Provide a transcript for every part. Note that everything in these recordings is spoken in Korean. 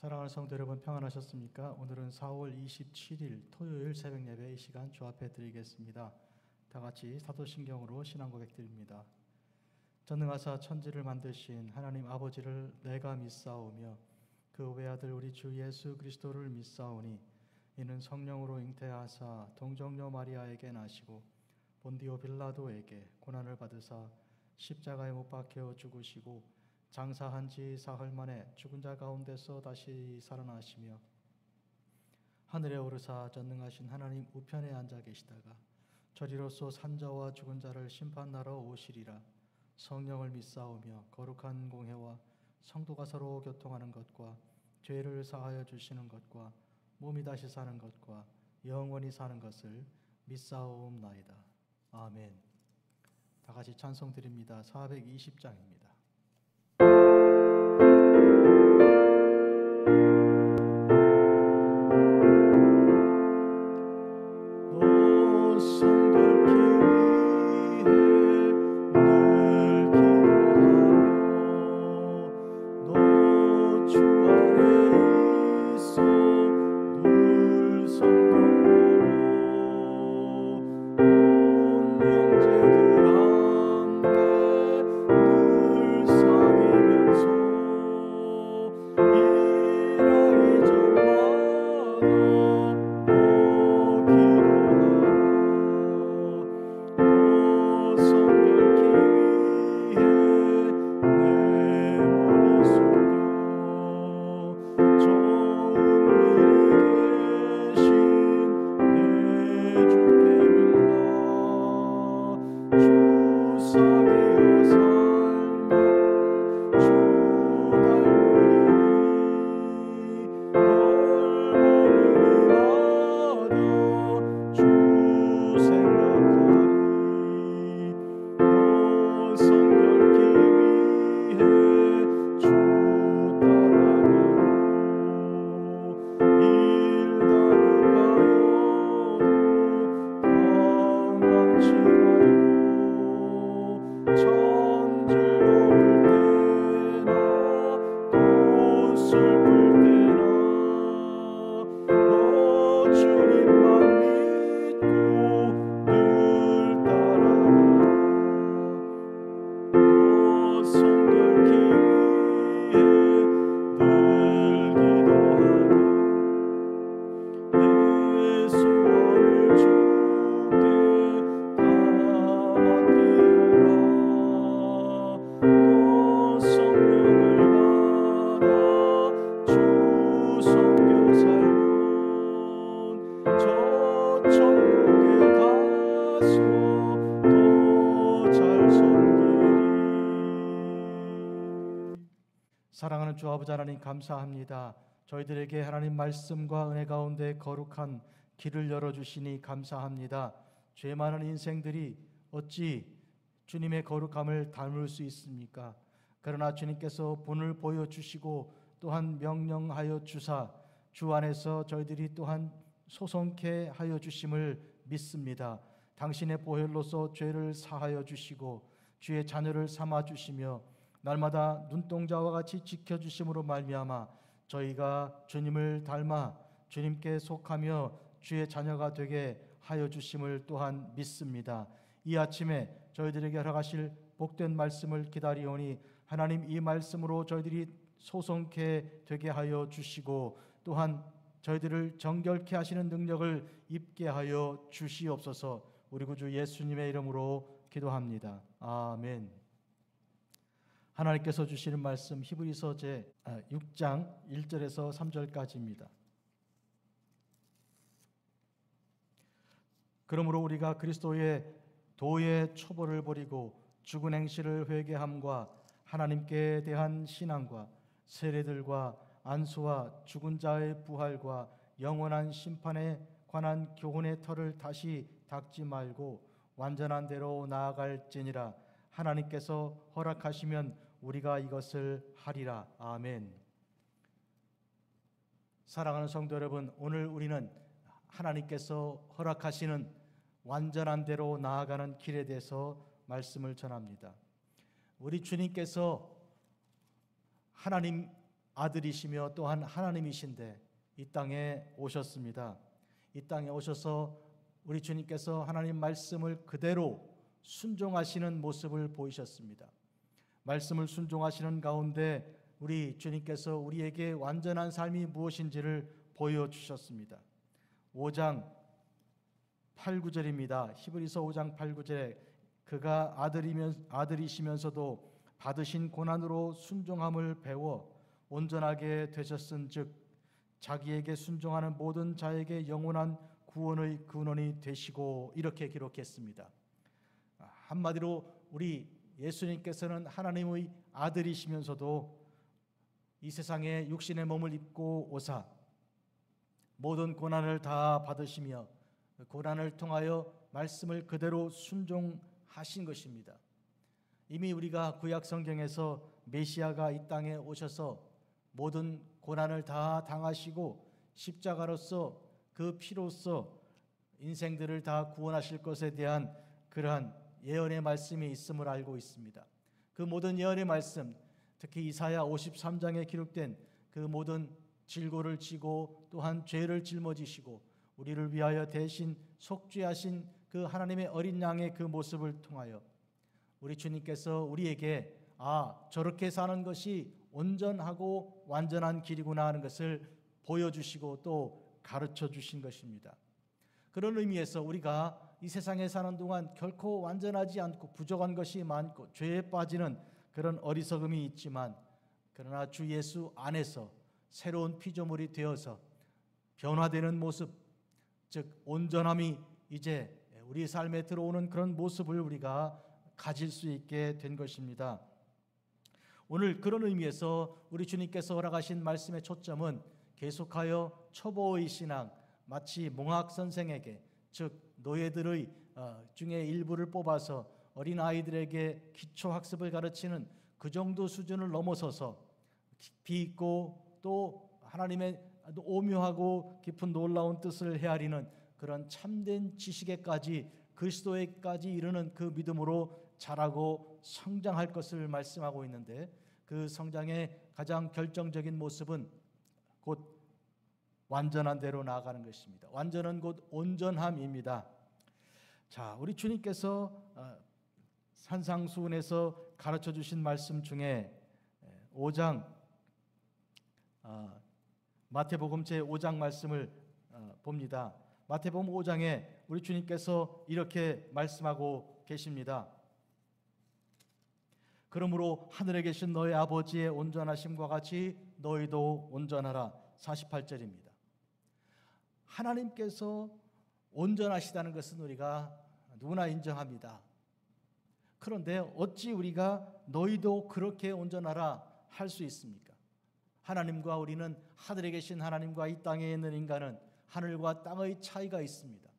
사랑하는 성도 여러분, 평안하셨습니까? 오늘은 4월 27일 토요일 새벽 예배 이 시간 주 앞에 드리겠습니다. 다 같이 사도신경으로 신앙 고백 드립니다. 전능하사 천지를 만드신 하나님 아버지를 내가 믿사오며 그 외아들 우리 주 예수 그리스도를 믿사오니 이는 성령으로 잉태하사 동정녀 마리아에게 나시고 본디오 빌라도에게 고난을 받으사 십자가에 못 박혀 죽으시고 장사한 지 사흘 만에 죽은 자 가운데서 다시 살아나시며 하늘에 오르사 전능하신 하나님 우편에 앉아 계시다가 저리로서 산자와 죽은 자를 심판하러 오시리라. 성령을 믿사오며 거룩한 공회와 성도가 서로 교통하는 것과 죄를 사하여 주시는 것과 몸이 다시 사는 것과 영원히 사는 것을 믿사옵나이다. 아멘. 다 같이 찬송 드립니다. 420장입니다. 사랑하는 주 아버지 하나님, 감사합니다. 저희들에게 하나님 말씀과 은혜 가운데 거룩한 길을 열어주시니 감사합니다. 죄 많은 인생들이 어찌 주님의 거룩함을 닮을 수 있습니까? 그러나 주님께서 본을 보여주시고 또한 명령하여 주사 주 안에서 저희들이 또한 소송케 하여 주심을 믿습니다. 당신의 보혈로서 죄를 사하여 주시고 주의 자녀를 삼아 주시며 날마다 눈동자와 같이 지켜주심으로 말미암아 저희가 주님을 닮아 주님께 속하며 주의 자녀가 되게 하여 주심을 또한 믿습니다. 이 아침에 저희들에게 허락하실 복된 말씀을 기다리오니 하나님, 이 말씀으로 저희들이 소송케 되게 하여 주시고 또한 저희들을 정결케 하시는 능력을 입게 하여 주시옵소서. 우리 구주 예수님의 이름으로 기도합니다. 아멘. 하나님께서 주시는 말씀 히브리서 제 6장 1절에서 3절까지입니다. 그러므로 우리가 그리스도의 도의 초보를 버리고 죽은 행실을 회개함과 하나님께 대한 신앙과 세례들과 안수와 죽은 자의 부활과 영원한 심판에 관한 교훈의 터를 다시 닦지 말고 완전한 대로 나아갈지니라. 하나님께서 허락하시면 우리가 이것을 하리라. 아멘. 사랑하는 성도 여러분, 오늘 우리는 하나님께서 허락하시는 완전한 대로 나아가는 길에 대해서 말씀을 전합니다. 우리 주님께서 하나님 아들이시며 또한 하나님이신데 이 땅에 오셨습니다. 이 땅에 오셔서 우리 주님께서 하나님 말씀을 그대로 순종하시는 모습을 보이셨습니다. 말씀을 순종하시는 가운데 우리 주님께서 우리에게 완전한 삶이 무엇인지를 보여주셨습니다. 5장 8, 9절입니다. 히브리서 5장 8, 9절에 그가 아들이시면서도 받으신 고난으로 순종함을 배워 온전하게 되셨은즉 자기에게 순종하는 모든 자에게 영원한 구원의 근원이 되시고, 이렇게 기록했습니다. 한마디로 우리 예수님께서는 하나님의 아들이시면서도 이 세상에 육신의 몸을 입고 오사 모든 고난을 다 받으시며 고난을 통하여 말씀을 그대로 순종하신 것입니다. 이미 우리가 구약 성경에서 메시아가 이 땅에 오셔서 모든 고난을 다 당하시고 십자가로서 그 피로써 인생들을 다 구원하실 것에 대한 그러한 예언의 말씀이 있음을 알고 있습니다. 그 모든 예언의 말씀, 특히 이사야 53장에 기록된 그 모든 질고를 지고 또한 죄를 짊어지시고 우리를 위하여 대신 속죄하신 그 하나님의 어린 양의 그 모습을 통하여 우리 주님께서 우리에게 저렇게 사는 것이 온전하고 완전한 길이구나 하는 것을 보여주시고 또 가르쳐 주신 것입니다. 그런 의미에서 우리가 이 세상에 사는 동안 결코 완전하지 않고 부족한 것이 많고 죄에 빠지는 그런 어리석음이 있지만, 그러나 주 예수 안에서 새로운 피조물이 되어서 변화되는 모습, 즉 온전함이 이제 우리 삶에 들어오는 그런 모습을 우리가 가질 수 있게 된 것입니다. 오늘 그런 의미에서 우리 주님께서 허락하신 말씀의 초점은 계속하여 초보의 신앙, 마치 몽학 선생에게, 즉 노예들의 중에 일부를 뽑아서 어린 아이들에게 기초 학습을 가르치는 그 정도 수준을 넘어서서 깊이 있고 또 하나님의 오묘하고 깊은 놀라운 뜻을 헤아리는 그런 참된 지식에까지, 그리스도에까지 이르는 그 믿음으로 자라고 성장할 것을 말씀하고 있는데, 그 성장의 가장 결정적인 모습은 곧 완전한 대로 나아가는 것입니다. 완전은 곧 온전함입니다. 자, 우리 주님께서 산상수훈에서 가르쳐 주신 말씀 중에 5장 마태복음 제5장 말씀을 봅니다. 마태복음 5장에 우리 주님께서 이렇게 말씀하고 계십니다. 그러므로 하늘에 계신 너희 아버지의 온전하심과 같이 너희도 온전하라. 48절입니다. 하나님께서 온전하시다는 것은 우리가 누구나 인정합니다. 그런데 어찌 우리가 너희도 그렇게 온전하라 할 수 있습니까? 하나님과 우리는, 하늘에 계신 하나님과 이 땅에 있는 인간은 하늘과 땅의 차이가 있습니다.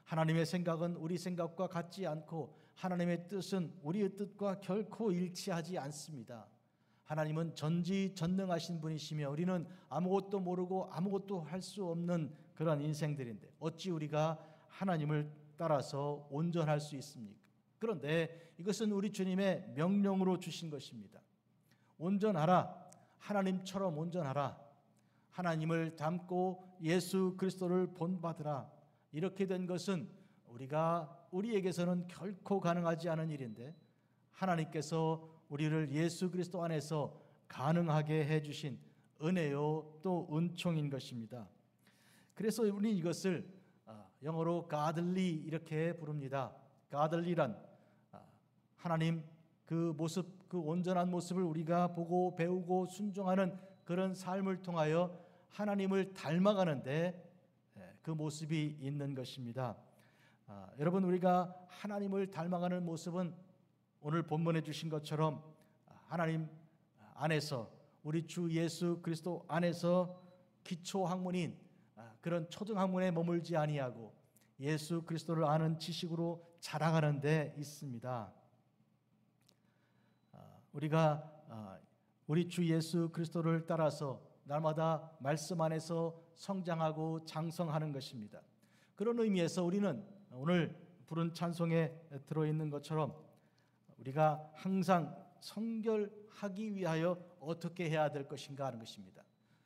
하나님의 생각은 우리 생각과 같지 않고 하나님의 뜻은 우리의 뜻과 결코 일치하지 않습니다. 하나님은 전지전능하신 분이시며 우리는 아무것도 모르고 아무것도 할 수 없는 그런 인생들인데 어찌 우리가 하나님을 따라서 온전할 수 있습니까? 그런데 이것은 우리 주님의 명령으로 주신 것입니다. 온전하라. 하나님처럼 온전하라. 하나님을 닮고 예수 그리스도를 본받으라. 이렇게 된 것은 우리에게서는 결코 가능하지 않은 일인데 하나님께서 우리를 예수 그리스도 안에서 가능하게 해주신 은혜요 또 은총인 것입니다. 그래서 우리는 이것을 영어로 godly 이렇게 부릅니다. godly란 하나님 그 모습, 그 온전한 모습을 우리가 보고 배우고 순종하는 그런 삶을 통하여 하나님을 닮아가는데 그 모습이 있는 것입니다. 여러분, 우리가 하나님을 닮아가는 모습은 오늘 본문에 주신 것처럼 하나님 안에서, 우리 주 예수 그리스도 안에서 기초 학문인 그런 초등 학문에 머물지 아니하고 예수 그리스도를 아는 지식으로 자라가는 데 있습니다. 우리가 우리 주 예수 그리스도를 따라서 날마다 말씀 안에서 성장하고 장성하는 것입니다. 그런 의미에서 우리는 오늘 부른 찬송에 들어있는 것처럼 우리가 항상 성결하기 위하여 어떻게 해야 될 것인가 하는 것입니다.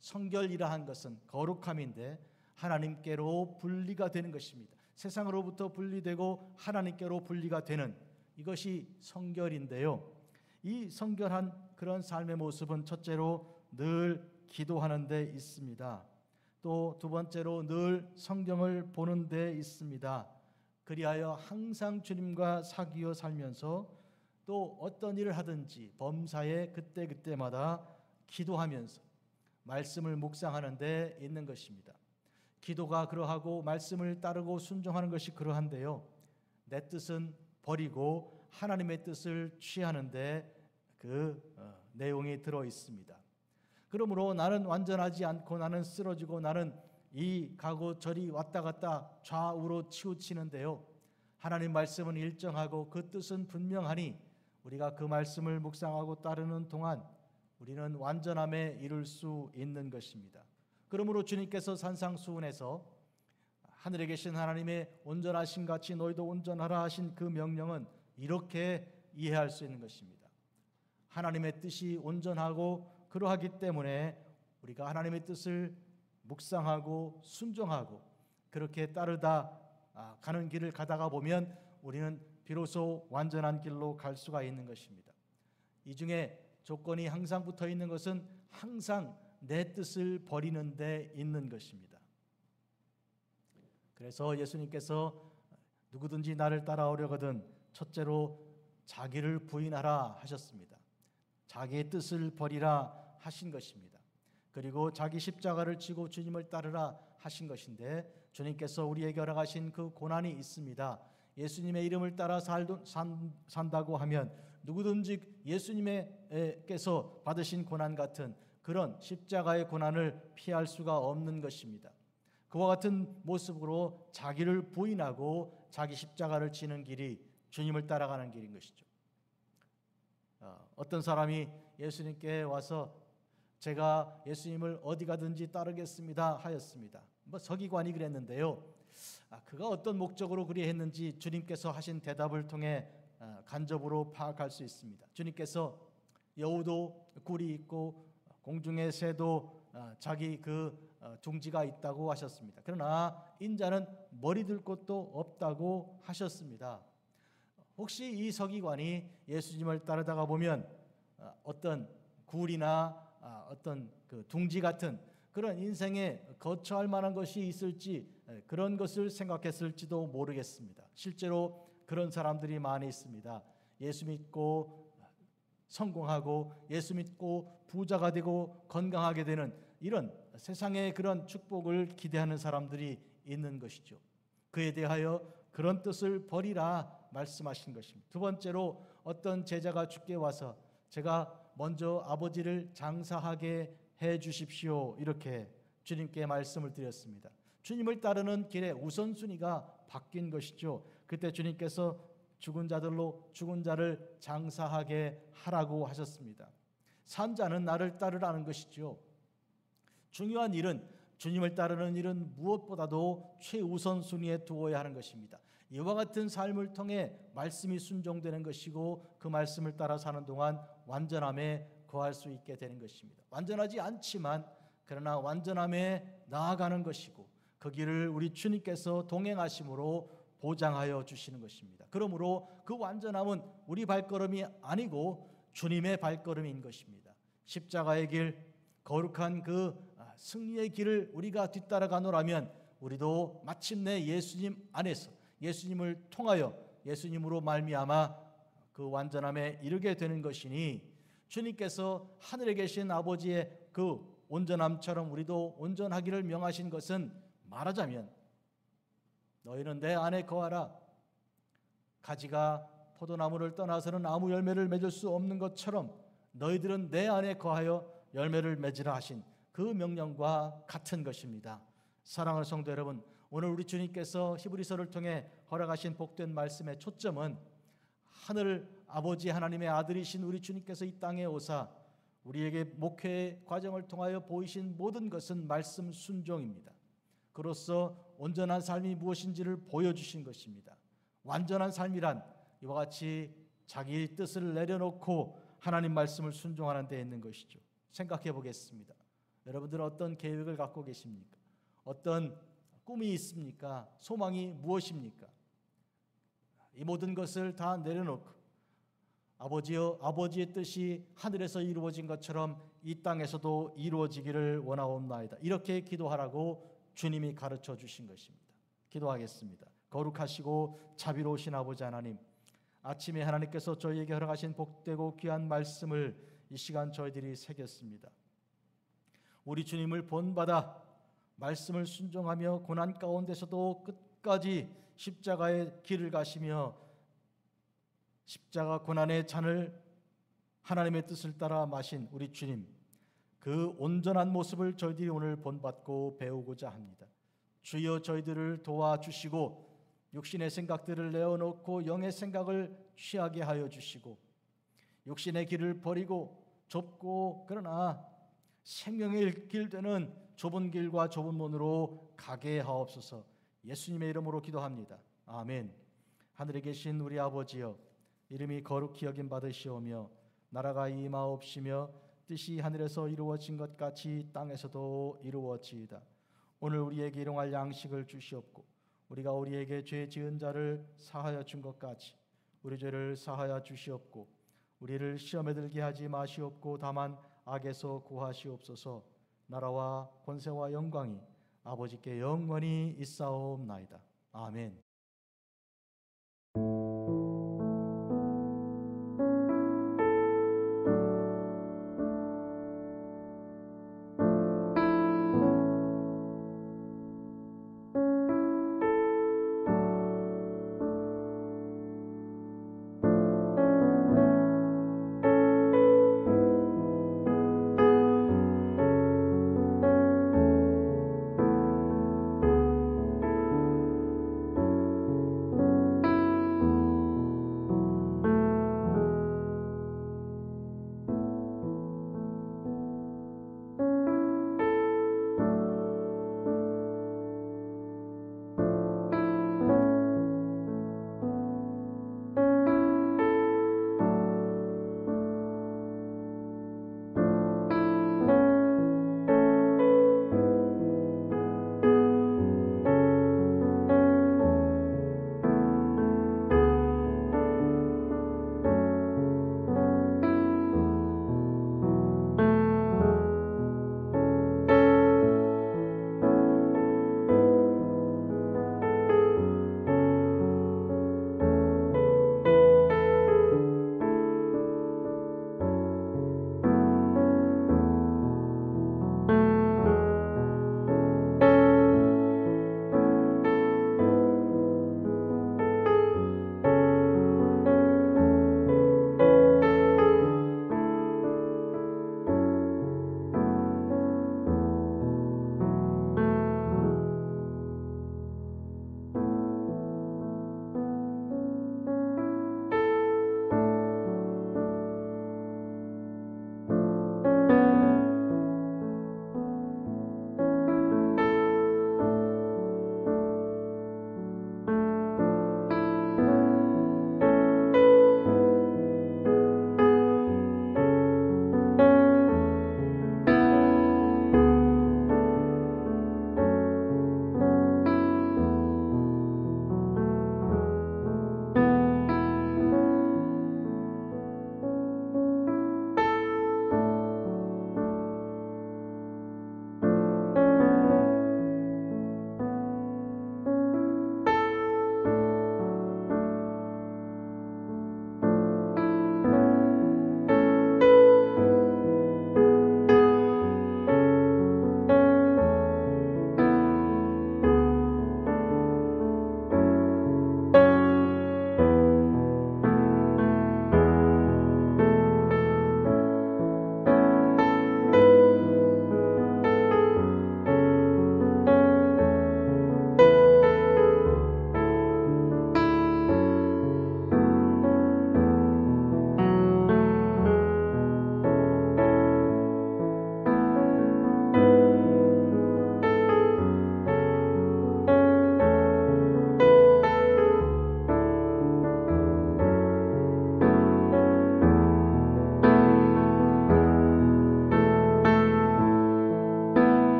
성결이라 한 것은 거룩함인데 하나님께로 분리가 되는 것입니다. 세상으로부터 분리되고 하나님께로 분리가 되는 이것이 성결인데요. 이 성결한 그런 삶의 모습은 첫째로 늘 기도하는 데 있습니다. 또 두 번째로 늘 성경을 보는 데 있습니다. 그리하여 항상 주님과 사귀어 살면서 또 어떤 일을 하든지 범사에 그때그때마다 기도하면서 말씀을 묵상하는 데 있는 것입니다. 기도가 그러하고 말씀을 따르고 순종하는 것이 그러한데요. 내 뜻은 버리고 하나님의 뜻을 취하는데 그 내용이 들어 있습니다. 그러므로 나는 완전하지 않고 나는 쓰러지고 나는 이 가고 저리 왔다 갔다 좌우로 치우치는데요. 하나님 말씀은 일정하고 그 뜻은 분명하니 우리가 그 말씀을 묵상하고 따르는 동안 우리는 완전함에 이룰 수 있는 것입니다. 그러므로 주님께서 산상수훈에서 하늘에 계신 하나님의 온전하신 같이 너희도 온전하라 하신 그 명령은 이렇게 이해할 수 있는 것입니다. 하나님의 뜻이 온전하고 그러하기 때문에 우리가 하나님의 뜻을 묵상하고 순종하고 그렇게 따르다 가는 길을 가다가 보면 우리는 비로소 완전한 길로 갈 수가 있는 것입니다. 이 중에 조건이 항상 붙어 있는 것은 항상 내 뜻을 버리는 데 있는 것입니다. 그래서 예수님께서 누구든지 나를 따라오려거든 첫째로 자기를 부인하라 하셨습니다. 자기의 뜻을 버리라 하신 것입니다. 그리고 자기 십자가를 지고 주님을 따르라 하신 것인데 주님께서 우리에게 허락하신 그 고난이 있습니다. 예수님의 이름을 따라 산다고 하면 누구든지 예수님께서 받으신 고난 같은 그런 십자가의 고난을 피할 수가 없는 것입니다. 그와 같은 모습으로 자기를 부인하고 자기 십자가를 지는 길이 주님을 따라가는 길인 것이죠. 어떤 사람이 예수님께 와서 제가 예수님을 어디 가든지 따르겠습니다 하였습니다. 서기관이 그랬는데요. 그가 어떤 목적으로 그리했는지 주님께서 하신 대답을 통해 간접으로 파악할 수 있습니다. 주님께서 여우도 꿀이 있고 공중의 새도 자기 그 둥지가 있다고 하셨습니다. 그러나 인자는 머리 둘 곳도 없다고 하셨습니다. 혹시 이 서기관이 예수님을 따르다가 보면 어떤 굴이나 어떤 그 둥지 같은 그런 인생에 거처할 만한 것이 있을지 그런 것을 생각했을지도 모르겠습니다. 실제로 그런 사람들이 많이 있습니다. 예수 믿고 성공하고 예수 믿고 부자가 되고 건강하게 되는 이런 세상의 그런 축복을 기대하는 사람들이 있는 것이죠. 그에 대하여 그런 뜻을 버리라 말씀하신 것입니다. 두 번째로 어떤 제자가 주께 와서 제가 먼저 아버지를 장사하게 해 주십시오 이렇게 주님께 말씀을 드렸습니다. 주님을 따르는 길에 우선순위가 바뀐 것이죠. 그때 주님께서 죽은 자를 장사하게 하라고 하셨습니다. 산 자는 나를 따르라는 것이죠. 중요한 일은 주님을 따르는 일은 무엇보다도 최우선순위에 두어야 하는 것입니다. 이와 같은 삶을 통해 말씀이 순종되는 것이고 그 말씀을 따라 사는 동안 완전함에 거할 수 있게 되는 것입니다. 완전하지 않지만 그러나 완전함에 나아가는 것이고 그 길을 우리 주님께서 동행하심으로 보장하여 주시는 것입니다. 그러므로 그 완전함은 우리 발걸음이 아니고 주님의 발걸음인 것입니다. 십자가의 길, 거룩한 그 승리의 길을 우리가 뒤따라가노라면 우리도 마침내 예수님 안에서 예수님을 통하여 예수님으로 말미암아 그 완전함에 이르게 되는 것이니 주님께서 하늘에 계신 아버지의 그 온전함처럼 우리도 온전하기를 명하신 것은 말하자면 너희는 내 안에 거하라. 가지가 포도나무를 떠나서는 아무 열매를 맺을 수 없는 것처럼 너희들은 내 안에 거하여 열매를 맺으라 하신 그 명령과 같은 것입니다. 사랑하는 성도 여러분, 오늘 우리 주님께서 히브리서를 통해 허락하신 복된 말씀의 초점은 하늘 아버지 하나님의 아들이신 우리 주님께서 이 땅에 오사 우리에게 목회의 과정을 통하여 보이신 모든 것은 말씀 순종입니다. 그로써 온전한 삶이 무엇인지를 보여주신 것입니다. 완전한 삶이란 이와 같이 자기 뜻을 내려놓고 하나님 말씀을 순종하는 데 있는 것이죠. 생각해 보겠습니다. 여러분들은 어떤 계획을 갖고 계십니까? 어떤 꿈이 있습니까? 소망이 무엇입니까? 이 모든 것을 다 내려놓고 아버지여, 아버지의 뜻이 하늘에서 이루어진 것처럼 이 땅에서도 이루어지기를 원하옵나이다. 이렇게 기도하라고 주님이 가르쳐 주신 것입니다. 기도하겠습니다. 거룩하시고 자비로우신 아버지 하나님, 아침에 하나님께서 저희에게 허락하신 복되고 귀한 말씀을 이 시간 저희들이 새겼습니다. 우리 주님을 본받아 말씀을 순종하며 고난 가운데서도 끝까지 십자가의 길을 가시며 십자가 고난의 잔을 하나님의 뜻을 따라 마신 우리 주님, 그 온전한 모습을 저희들이 오늘 본받고 배우고자 합니다. 주여 저희들을 도와주시고 육신의 생각들을 내어놓고 영의 생각을 취하게 하여 주시고 육신의 길을 버리고 좁고 그러나 생명의 길 되는 좁은 길과 좁은 문으로 가게 하옵소서. 예수님의 이름으로 기도합니다. 아멘. 하늘에 계신 우리 아버지여, 이름이 거룩히 여김 받으시오며 나라가 임하옵시며 뜻이 하늘에서 이루어진 것 같이 땅에서도 이루어지이다. 오늘 우리에게 일용할 양식을 주시옵고 우리가 우리에게 죄 지은 자를 사하여 준 것 같이 우리 죄를 사하여 주시옵고 우리를 시험에 들게 하지 마시옵고 다만 악에서 구하시옵소서. 나라와 권세와 영광이 아버지께 영원히 있사옵나이다. 아멘.